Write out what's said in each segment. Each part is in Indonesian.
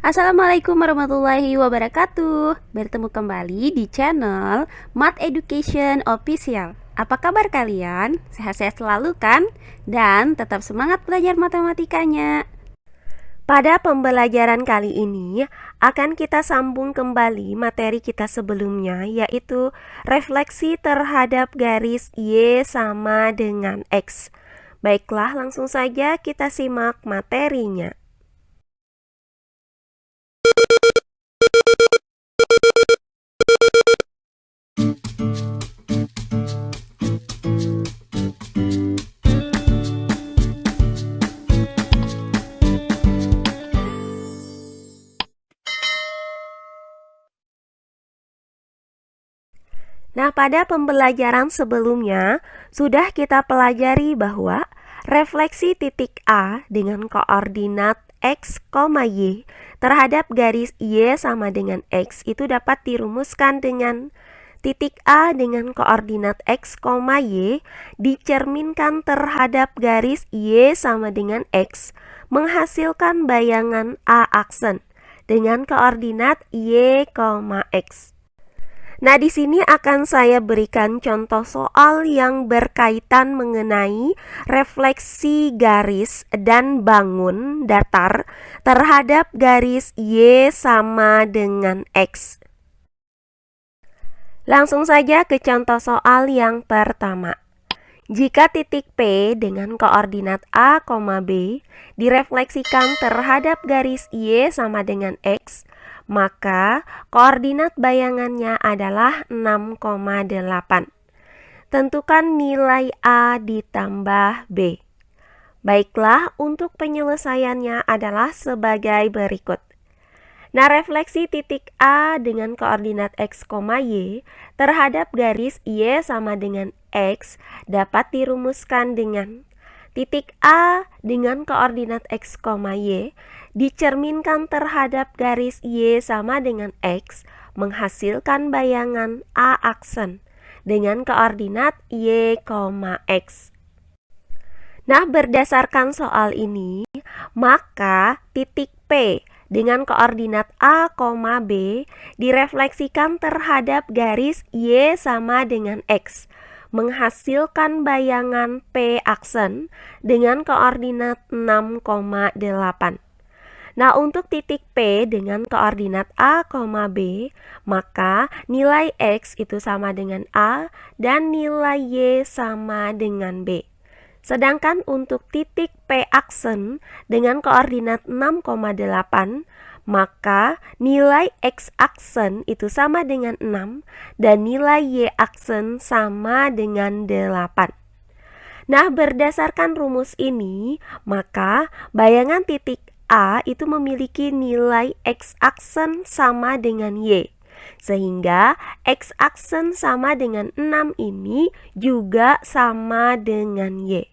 Assalamualaikum warahmatullahi wabarakatuh. Bertemu kembali di channel Math Education Official. Apa kabar kalian? Sehat-sehat selalu kan? Dan tetap semangat belajar matematikanya. Pada pembelajaran kali ini akan kita sambung kembali materi kita sebelumnya, yaitu refleksi terhadap garis Y sama dengan X. Baiklah, langsung saja kita simak materinya. Nah, pada pembelajaran sebelumnya sudah kita pelajari bahwa refleksi titik A dengan koordinat X, Y terhadap garis Y sama dengan X itu dapat dirumuskan dengan titik A dengan koordinat X, Y dicerminkan terhadap garis Y sama dengan X menghasilkan bayangan A aksen dengan koordinat Y, X. Nah, di sini akan saya berikan contoh soal yang berkaitan mengenai refleksi garis dan bangun datar terhadap garis Y sama dengan X. Langsung saja ke contoh soal yang pertama. Jika titik P dengan koordinat A, B direfleksikan terhadap garis Y sama dengan X, maka koordinat bayangannya adalah 6,8. Tentukan nilai A ditambah B. Baiklah, untuk penyelesaiannya adalah sebagai berikut. Nah, refleksi titik A dengan koordinat X, Y terhadap garis Y sama dengan X dapat dirumuskan dengan titik A dengan koordinat X, Y dicerminkan terhadap garis Y sama dengan X menghasilkan bayangan A aksen dengan koordinat Y, X. Nah, berdasarkan soal ini, maka titik P dengan koordinat A, B direfleksikan terhadap garis Y sama dengan X menghasilkan bayangan P aksen dengan koordinat 6,8. Nah, untuk titik P dengan koordinat A, B, maka nilai X itu sama dengan A dan nilai Y sama dengan B. Sedangkan untuk titik P aksen dengan koordinat 6,8, maka nilai X aksen itu sama dengan 6 dan nilai Y aksen sama dengan 8. Nah, berdasarkan rumus ini, maka bayangan titik A itu memiliki nilai X aksen sama dengan Y. Sehingga X aksen sama dengan 6 ini juga sama dengan Y.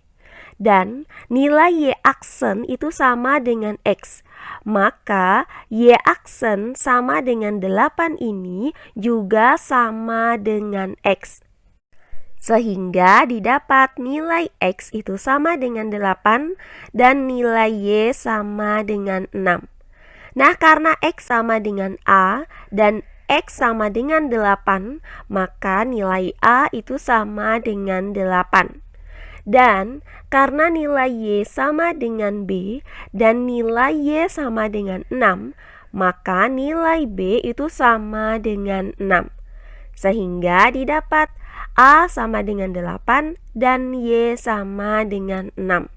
Dan nilai Y aksen itu sama dengan X. Maka Y aksen sama dengan 8 ini juga sama dengan X. Sehingga didapat nilai X itu sama dengan 8 dan nilai Y sama dengan 6. Nah, karena X sama dengan A dan X sama dengan 8, maka nilai A itu sama dengan 8. Dan karena nilai Y sama dengan B dan nilai Y sama dengan 6, maka nilai B itu sama dengan 6. Sehingga didapat A sama dengan 8 dan Y sama dengan 6.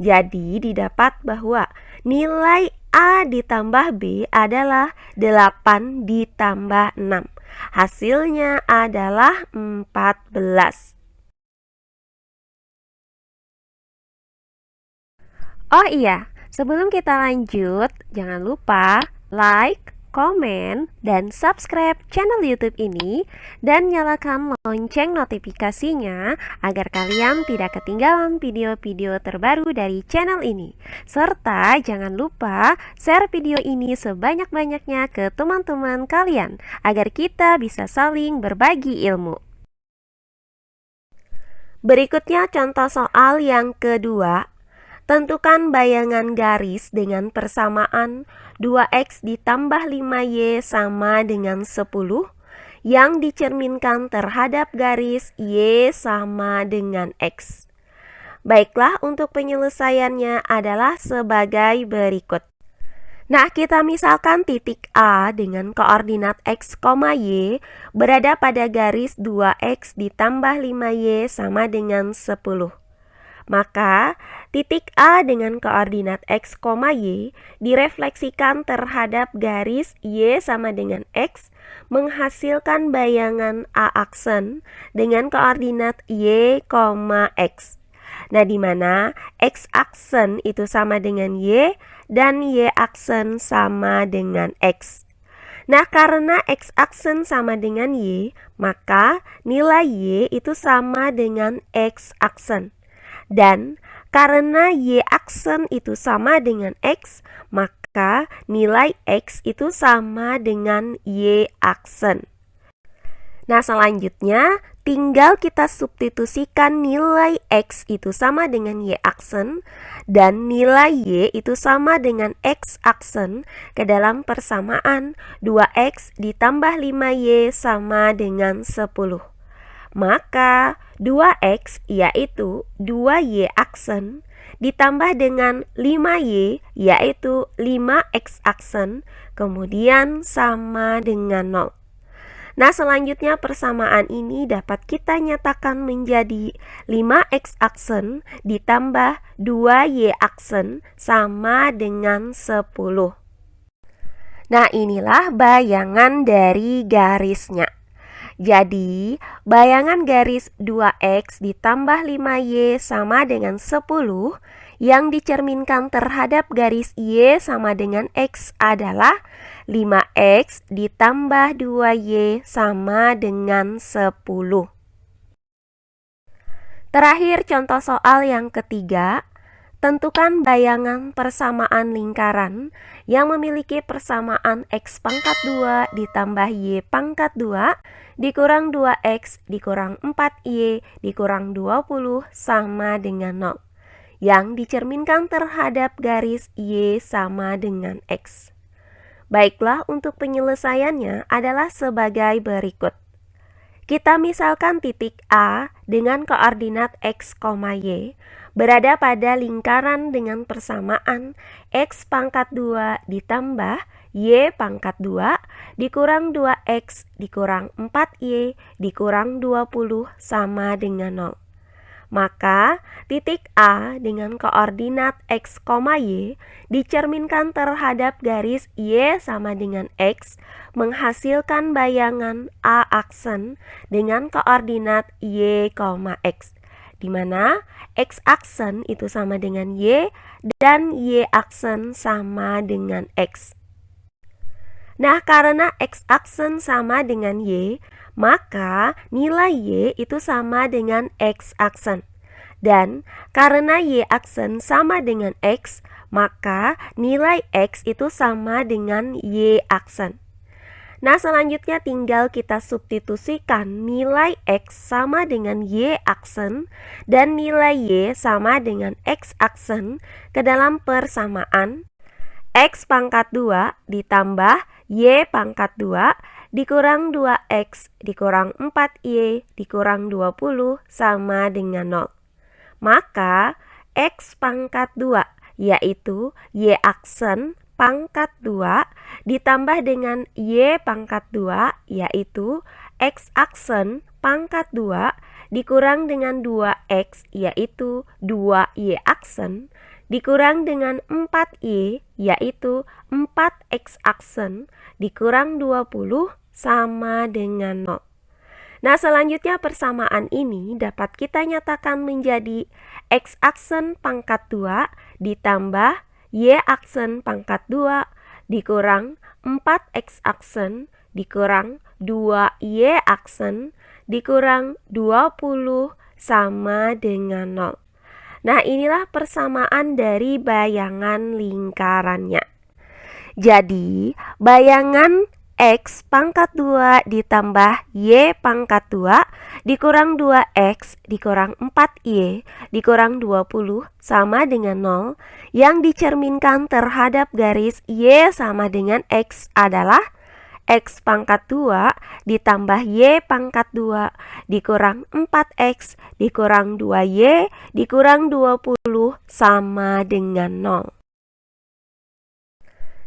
Jadi didapat bahwa nilai A ditambah B adalah 8 ditambah 6. Hasilnya adalah 14. Oh iya, sebelum kita lanjut, jangan lupa like, komen, dan subscribe channel YouTube ini dan nyalakan lonceng notifikasinya agar kalian tidak ketinggalan video-video terbaru dari channel ini. Serta jangan lupa share video ini sebanyak-banyaknya ke teman-teman kalian agar kita bisa saling berbagi ilmu. Berikutnya contoh soal yang kedua. Tentukan bayangan garis dengan persamaan 2x ditambah 5y sama dengan 10 yang dicerminkan terhadap garis y sama dengan x. Baiklah, untuk penyelesaiannya adalah sebagai berikut. Nah, kita misalkan titik A dengan koordinat x, y berada pada garis 2x ditambah 5y sama dengan 10. Maka, titik A dengan koordinat x, y direfleksikan terhadap garis y sama dengan x, menghasilkan bayangan A aksen dengan koordinat y, x. Nah, di mana x aksen itu sama dengan y dan y aksen sama dengan x. Nah, karena x aksen sama dengan y, maka nilai y itu sama dengan x aksen. Dan karena y aksen itu sama dengan x, maka nilai x itu sama dengan y aksen. Nah, selanjutnya tinggal kita substitusikan nilai x itu sama dengan y aksen dan nilai y itu sama dengan x aksen ke dalam persamaan 2x ditambah 5y sama dengan 10. Maka 2x yaitu 2y aksen ditambah dengan 5y yaitu 5x aksen kemudian sama dengan 0. Nah, selanjutnya persamaan ini dapat kita nyatakan menjadi 5x aksen ditambah 2y aksen sama dengan 10. Nah, inilah bayangan dari garisnya. Jadi, bayangan garis 2x ditambah 5y sama dengan 10 yang dicerminkan terhadap garis y sama dengan x adalah 5x ditambah 2y sama dengan 10. Terakhir, contoh soal yang ketiga. Tentukan bayangan persamaan lingkaran yang memiliki persamaan x pangkat 2 ditambah y pangkat 2 dikurang 2x dikurang 4y dikurang 20 sama dengan 0 yang dicerminkan terhadap garis y sama dengan x. Baiklah, untuk penyelesaiannya adalah sebagai berikut. Kita misalkan titik A dengan koordinat x, y berada pada lingkaran dengan persamaan x pangkat 2 ditambah y pangkat 2 dikurang 2x dikurang 4y dikurang 20 sama dengan 0. Maka titik A dengan koordinat x, y dicerminkan terhadap garis y sama dengan x menghasilkan bayangan A aksen dengan koordinat y, x, di mana x aksen itu sama dengan y dan y aksen sama dengan x. Nah, karena x aksen sama dengan y, maka nilai y itu sama dengan x aksen. Dan karena y aksen sama dengan x, maka nilai x itu sama dengan y aksen. Nah, selanjutnya tinggal kita substitusikan nilai x sama dengan y aksen dan nilai y sama dengan x aksen ke dalam persamaan x pangkat 2 ditambah y pangkat 2 dikurang 2x dikurang 4y dikurang 20 sama dengan 0. Maka x pangkat 2 yaitu y aksen pangkat 2 ditambah dengan y pangkat 2 yaitu x aksen pangkat 2 dikurang dengan 2x yaitu 2y aksen dikurang dengan 4y yaitu 4x aksen dikurang 20 sama dengan 0. Nah, selanjutnya persamaan ini dapat kita nyatakan menjadi x aksen pangkat 2 ditambah y aksen pangkat 2 dikurang 4x aksen dikurang 2y aksen dikurang 20 sama dengan 0. Nah, inilah persamaan dari bayangan lingkarannya. Jadi, bayangan X pangkat 2 ditambah Y pangkat 2 dikurang 2X dikurang 4Y dikurang 20 sama dengan 0. Yang dicerminkan terhadap garis Y sama dengan X adalah X pangkat 2 ditambah Y pangkat 2 dikurang 4X dikurang 2Y dikurang 20 sama dengan 0.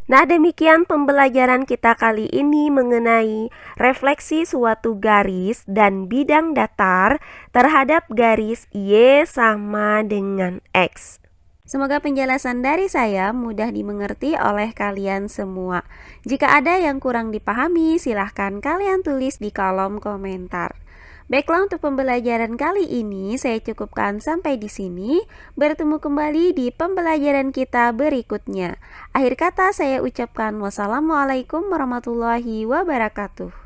Nah, demikian pembelajaran kita kali ini mengenai refleksi suatu garis dan bidang datar terhadap garis Y sama dengan X. Semoga penjelasan dari saya mudah dimengerti oleh kalian semua. Jika ada yang kurang dipahami, silahkan kalian tulis di kolom komentar. Baiklah, untuk pembelajaran kali ini saya cukupkan sampai di sini. Bertemu kembali di pembelajaran kita berikutnya. Akhir kata saya ucapkan wassalamualaikum warahmatullahi wabarakatuh.